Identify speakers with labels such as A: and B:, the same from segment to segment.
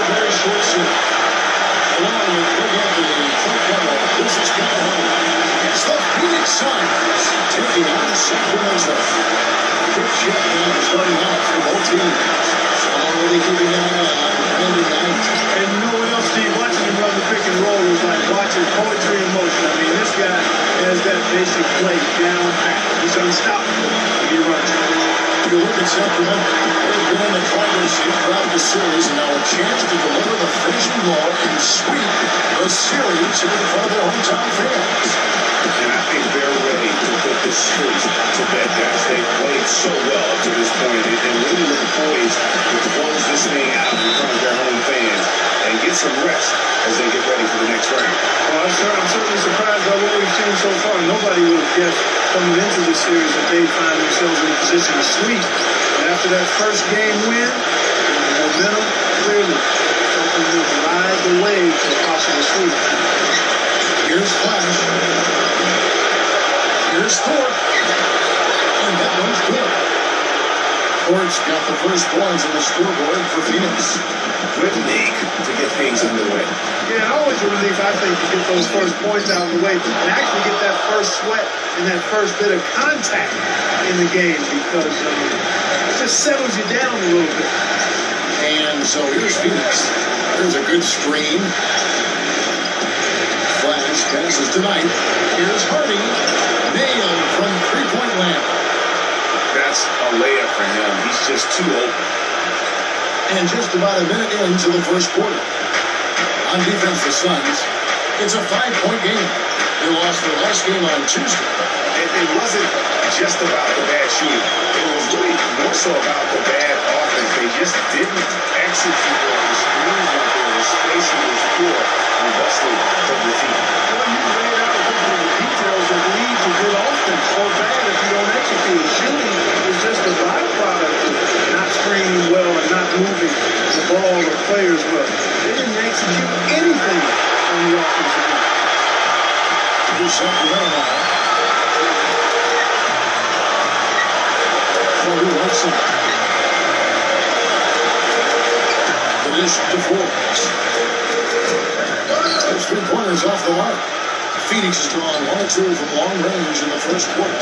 A: very short series. Along with Greg Anthony and Clint Butler, this is Kevin Hart. It's the Phoenix Suns taking on Sacramento. Quick check now to starting out for both teams. Already keeping an eye on Brandon Knight.
B: And you know what else, Steve? Watching him run the pick and roll is like watching poetry in motion. I mean, this guy has that basic play down pat. He's unstoppable when he runs it.
A: You look at Sacramento, they've been in the driver's seat throughout the series, and now a chance to deliver the finishing blow and sweep the series in front of their hometown fans.
C: And I think they're ready to put this series to bed, guys. They've played so well up to this point, and really look poised to close this thing out in front of their home fans and get some rest as they get ready for the next round.
B: Well, I'm certainly surprised by what we've seen so far. Nobody would have guessed coming into this series that they'd find themselves in a position to sweep. And after that first game win, the momentum clearly something would ride the wave to a possible sweep.
A: Here's Flash. Here's Thorpe. And that one's good. Thorpe's got the first points on the scoreboard for Phoenix.
C: Good league to get things underway.
B: Yeah, and always a relief, I think, to get those first points out of the way and actually get that first sweat and that first bit of contact in the game because it just settles you down a little bit.
A: And so here's Phoenix. There's a good screen. Flash passes tonight. Here's Hardy. Nailed from three-point land.
C: That's a layup for him. He's just too open.
A: And just about a minute into the first quarter. On defense, the Suns, it's a 5-point game. They lost their last game on Tuesday.
C: It wasn't just about the bad shooting. It was really more so about the bad offense. They just didn't execute on the screens when they were spacing the floor and thusly took the team.
B: Well, you laid out a couple of the details that lead to good offense. So bad if you don't execute. Shooting is just a byproduct of not screening well and not moving the ball or players well. They didn't execute anything on the offensive end.
A: Here's Sacramento. Who wants it? The dish to Forbes. Those 3 pointers off the mark. Phoenix is drawing 1 or 2 from long range in the first quarter.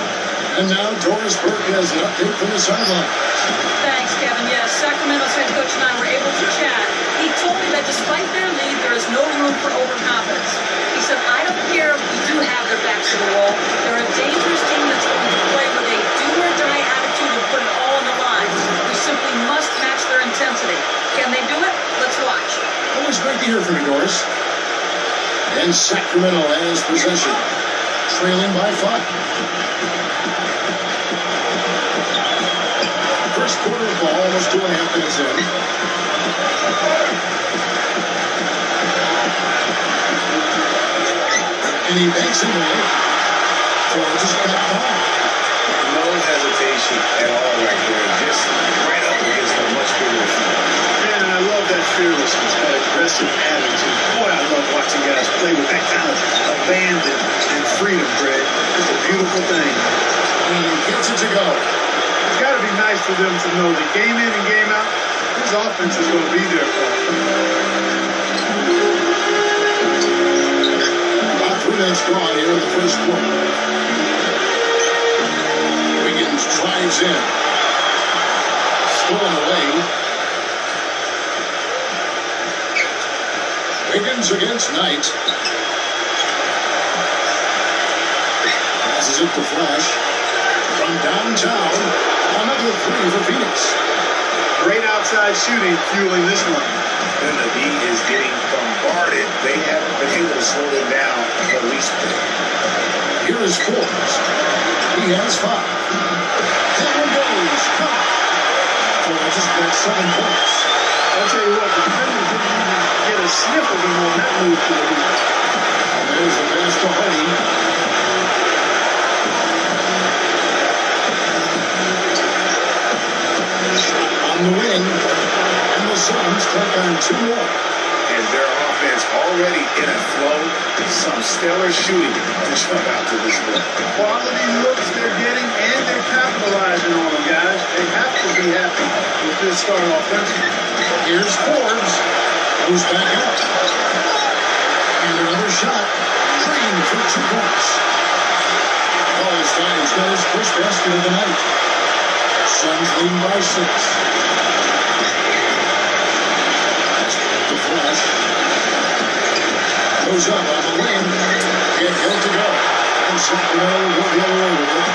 A: And now Doris Burke has an update from the sideline.
D: Thanks, Kevin. Yes, Sacramento's head coach and I were able to chat. He told me that despite their lead, there is no room for overconfidence. He said, I don't care if we do have their backs to the wall. They're a dangerous team that's going to play with a do-or-die attitude and put it all on the line. We simply must match their intensity. Can they do it? Let's watch.
A: Always great to hear from you, Doris. And Sacramento has possession, trailing by 5. First quarter of ball, almost 2.5 minutes in. And he banks into it. Forbes is cut down.
C: No hesitation at all right there. Just right up against a much bigger field.
B: Man, I love that fearlessness, that aggressive attitude. Boy, I love watching guys play with that kind of abandon and freedom, Greg. It's a beautiful thing.
A: And he gets it to go.
B: It's got to be nice for them to know that game in and game out, this offense is going to be there for them.
A: About 3 minutes gone here in the first quarter. Wiggins drives in. Stolen away. Wiggins against Knight. Passes it to Flash. From downtown, another 3 for Phoenix.
B: Great outside shooting fueling this one.
C: And the D is getting bombarded. They haven't been able to slow them down at least.
A: Here is Forbes. He has 5. That one goes. Forbes has got 7 points.
B: I'll tell you what, the defenders didn't even get a sniff of him on that move to the lead.
A: And there's the pass to Hardy. On the wing, and the Suns tack on 2 more.
C: And their offense already in a flow. Some stellar shooting to jump out to this point.
B: Quality looks they're getting, and they're capitalizing on them, guys. They have to be happy with this start offensively.
A: Here's Forbes. Goes back up. And another shot. Drained for 2 points. Stein has got his first basket of the night. Suns leading by 6. The flash. Goes up on the wing. Can't get it to go. And Sacramento will go the other way with it.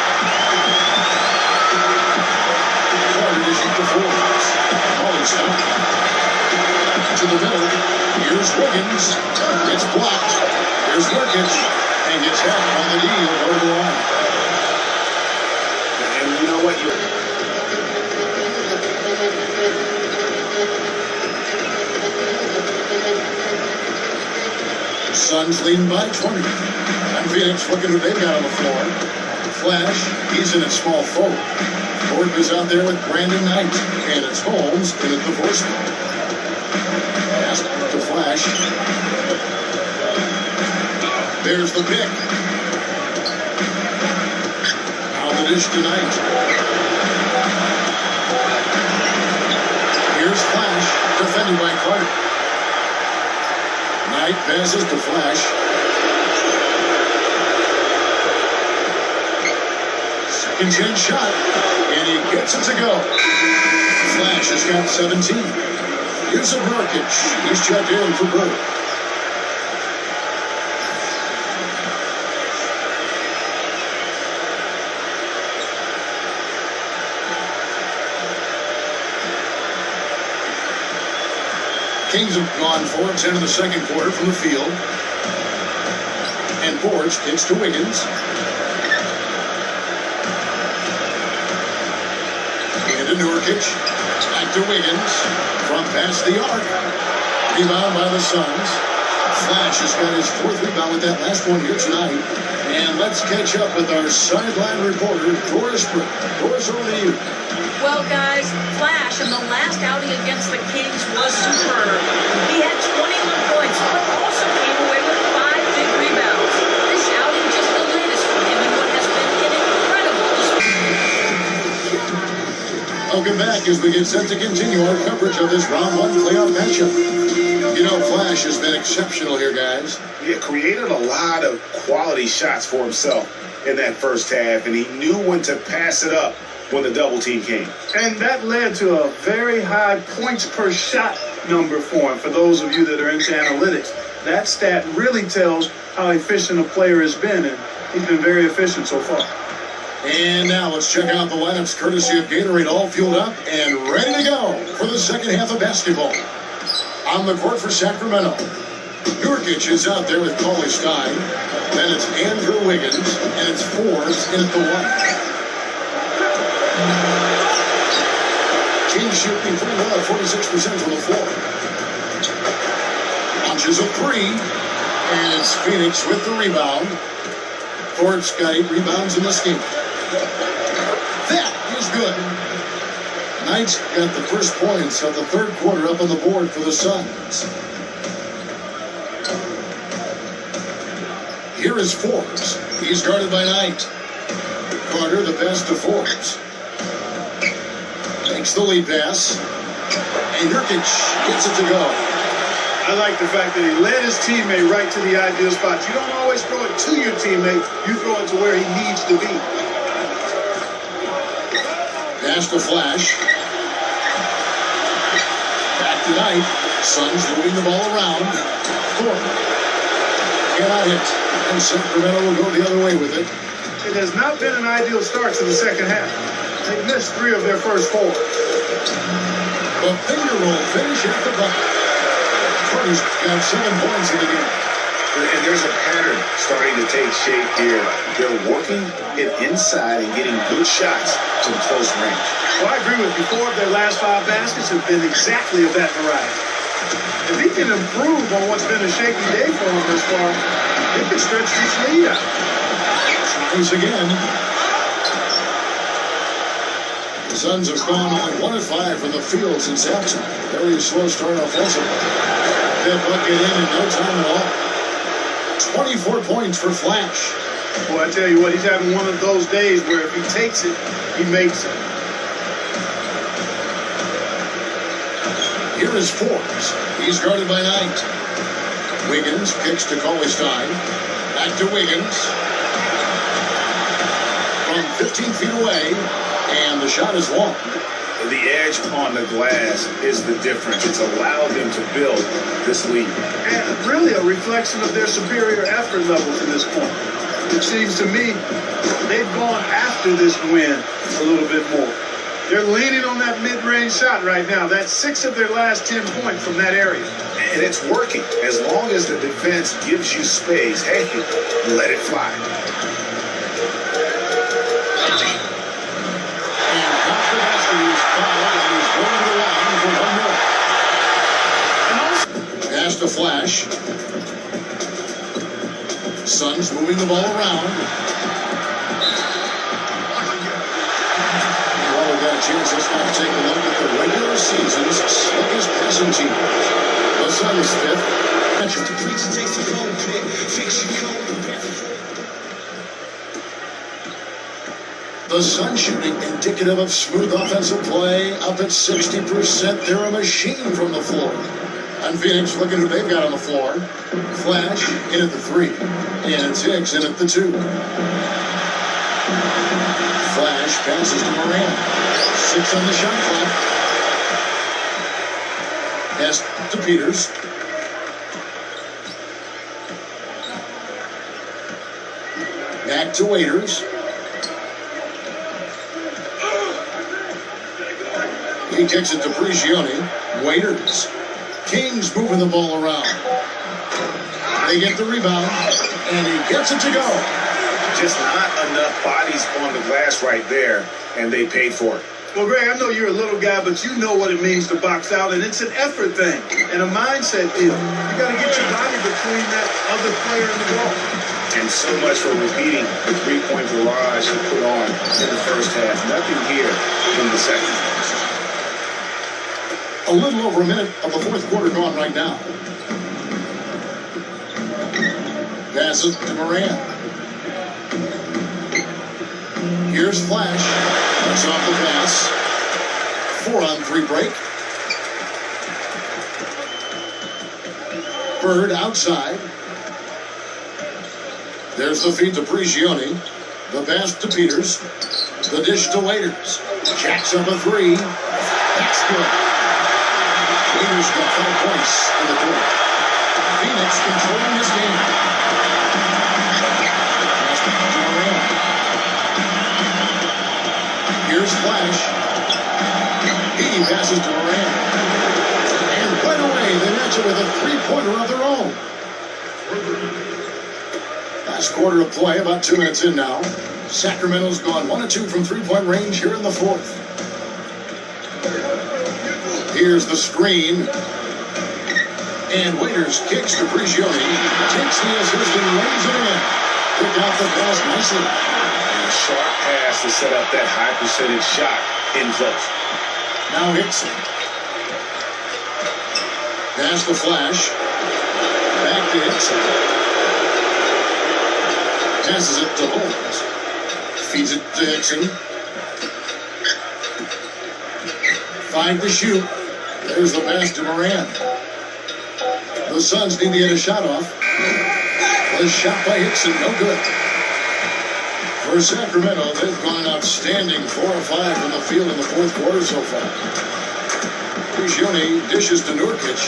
A: Carter to shoot the 4s. Hollis up. To the middle. Here's Wiggins. It's blocked. Here's Nurkic. And gets half on the knee over the line.
C: And you know what?
A: Suns leading by 20. And Phoenix looking what they've got on the floor. Flash, he's in at small forward. Gordon is out there with Brandon Knight. And it's Holmes in at the force. Pass to Flash. There's the pick. Now the dish tonight. Here's Flash, defended by Carter. Knight passes to Flash. Second chance shot, and he gets it to go. Flash has got 17. Here's a Nurkic. He's checked in for Bird. Kings have gone 4-10 in the second quarter from the field. And Boards kicks to Wiggins. And to Nurkic. Back to Wiggins. From past the arc. Rebound by the Suns. Flash has got his 4th rebound with that last one here tonight. And let's catch up with our sideline reporter, Doris Britt. Doris, over to you.
D: Well, guys, Flash in the last outing against the Kings was superb. He had 21 points, but also came away with 5 big rebounds. This outing just the latest for him in what has been an incredible.
A: Welcome back as we get set to continue our coverage of this round 1 playoff matchup. You know, Flash has been exceptional here, guys.
C: He created a lot of quality shots for himself in that first half, and he knew when to pass it up when the double team came.
B: And that led to a very high points per shot number for him. For those of you that are into analytics, that stat really tells how efficient a player has been, and he's been very efficient so far.
A: And now let's check out the lineups courtesy of Gatorade, all fueled up and ready to go for the second half of basketball. On the court for Sacramento, Nurkic is out there with Cauley Stein. Then it's Andrew Wiggins, and it's Forbes in at the 1. Kings shooting pretty well at 46% from the floor. Launches a 3, and it's Phoenix with the rebound. Forbes got 8 rebounds in this game. That is good. Knight's got the first points of the third quarter up on the board for the Suns. Here is Forbes. He's guarded by Knight. Carter, the pass to Forbes. Takes the lead pass. And Nurkic gets it to go.
B: I like the fact that he led his teammate right to the ideal spot. You don't always throw it to your teammate. You throw it to where he needs to be.
A: Pass to Flash. Back to Knight. Suns moving the ball around. Forbes cannot hit. And Sacramento will go the other way with it.
B: It has not been an ideal start to the second half. They missed 3 of their first 4.
A: The finger roll finish at the bucket. Carter's got 7 points in the game.
C: And there's a pattern starting to take shape here. They're working it inside and getting good shots to the close range.
B: Well, I agree with you. 4 of their last 5 baskets have been exactly of that variety. If he can improve on what's been a shaky day for him this far, he can stretch this lead out.
A: Tries again. The Suns have gone only 1 of 5 from the field since halftime. Very slow start offensively. That bucket in no time at all. 24 points for Flash.
B: Boy, I tell you what, he's having one of those days where if he takes it, he makes it.
A: Here Here is Forbes. He's guarded by Knight. Wiggins kicks to Cauley-Stein. Back to Wiggins. From 15 feet away, and the shot is long.
C: The edge on the glass is the difference. It's allowed them to build this lead.
B: And really a reflection of their superior effort level to this point. It seems to me they've gone after this win a little bit more. They're leaning on that mid-range shot right now. That's 6 of their last 10 points from that area.
C: And it's working. As long as the defense gives you space, hey, let it fly.
A: Pass to Flash. Suns moving the ball around. Well, we've got a chance. Let's now take a look at the regular season's slickest passing team. The Suns fifth. The Suns shooting indicative of smooth offensive play, up at 60%. They're a machine from the floor. And Phoenix looking who they've got on the floor. Flash in at the 3. And it's Hicks in at the 2. Flash passes to Moran. 6 on the shot clock. Pass to Peters. Back to Waiters. He kicks it to Prigioni. Waiters. Kings moving the ball around. They get the rebound, and he gets it to go.
C: Just not enough bodies on the glass right there, and they paid for it.
B: Well, Greg, I know you're a little guy, but you know what it means to box out, and it's an effort thing and a mindset deal. You got to get your body between that other player and the ball.
C: And so much for repeating the three-point barrage he put on in the first half. Nothing here in the second.
A: A little over a minute of the fourth quarter gone right now. Passes to Moran. Here's Flash. That's off the pass. 4-on-3 break. Bird outside. There's the feed to Prigioni. The pass to Peters. The dish to Waiters. Jacks up a 3. That's good. Waiters got 5 points in the quarter. Phoenix controlling this game. Pass to Moran. Here's Flash. He passes to Moran. And right away, they match it with a three-pointer of their own. Last quarter of play, about 2 minutes in now. Sacramento's gone 1 of 2 from three-point range here in the fourth. Here's the screen. And Waiters kicks to Prigioni. Takes the assist and lays it in. Pick out the pass nicely.
C: And a sharp pass to set up that high percentage shot in close.
A: Now Hickson. Pass the Flash. Back to Hickson. Passes it to Holmes. Feeds it to Hickson. 5 to shoot. There's the pass to Moran. The Suns need to get a shot off. The shot by Hickson, no good. For Sacramento, they've gone outstanding 4 of 5 from the field in the fourth quarter so far. Prigioni dishes to Nurkic.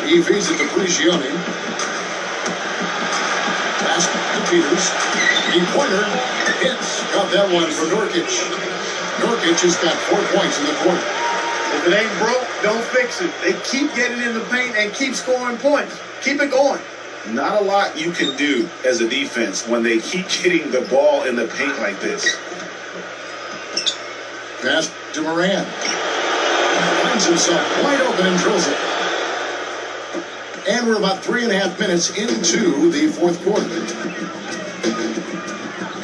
A: He feeds it to Prigioni. Pass to Peters. Three-pointer hits. Got that one for Nurkic. Nurkic has got 4 points in the quarter.
B: If it ain't broke, don't fix it. They keep getting in the paint and keep scoring points. Keep it going.
C: Not a lot you can do as a defense when they keep getting the ball in the paint like this.
A: Pass to Moran. Finds himself wide open and drills it. And we're about 3.5 minutes into the fourth quarter.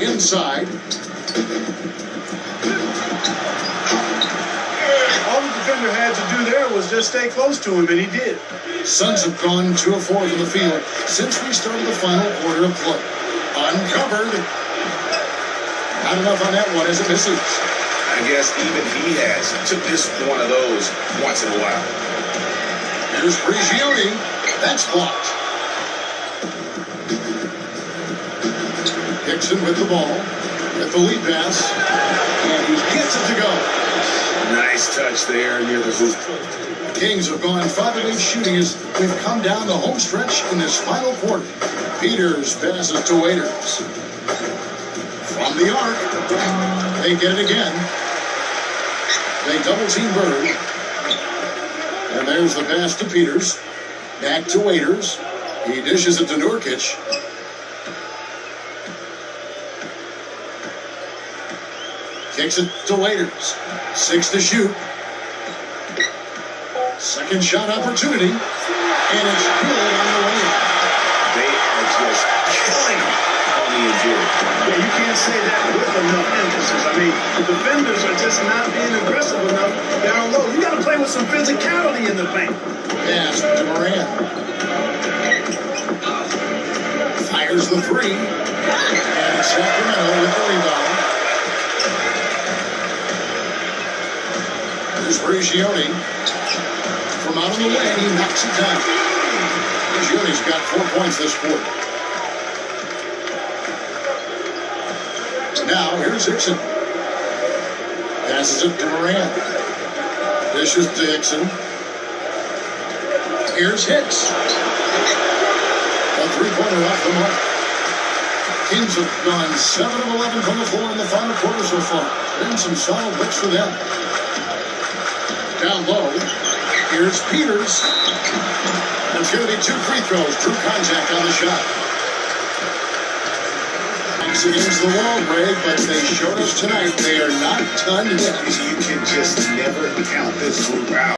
A: Inside.
B: All the defender had to do there was just stay close to him, and he did.
A: Suns have gone 2 of 4 from the field since we started the final quarter of play. Uncovered. Not enough on that one as it misses.
C: I guess even he has to miss one of those once in a while.
A: Here's Prigioni. That's blocked. Dixon with the ball. With the lead pass. And he gets it to go.
C: Nice touch there near the hoop.
A: Kings have gone 5 of 8 shooting as we've come down the home stretch in this final quarter. Peters passes to Waiters. From the arc. They get it again. They double team Bird. And there's the pass to Peters. Back to Waiters. He dishes it to Nurkic. Kicks it to Waiters. 6 to shoot. Second shot opportunity. And it's good on the way.
C: They are just killing him on the interior.
B: Yeah, you can't say that with enough emphasis. I mean, the defenders are just not being aggressive enough down low. You got to play with some physicality in the paint.
A: Pass to Moran. Fires the three. And Sacramento with the rebound. Here's Prigioni. From out of the way, he knocks it down. Prigioni's got 4 points this quarter. Now, here's Dixon. Passes it to Moran. Dishes to Dixon. Here's Hicks. A three-pointer off the mark. Kings have gone 7 of 11 from the floor in the final quarter so far. Been some solid looks for them. Down low. Here's Peters. It's going to be 2 free throws. True contact on the shot. It's against the wall, Greg, but they showed us tonight they are not done yet.
C: You can just never count this group out.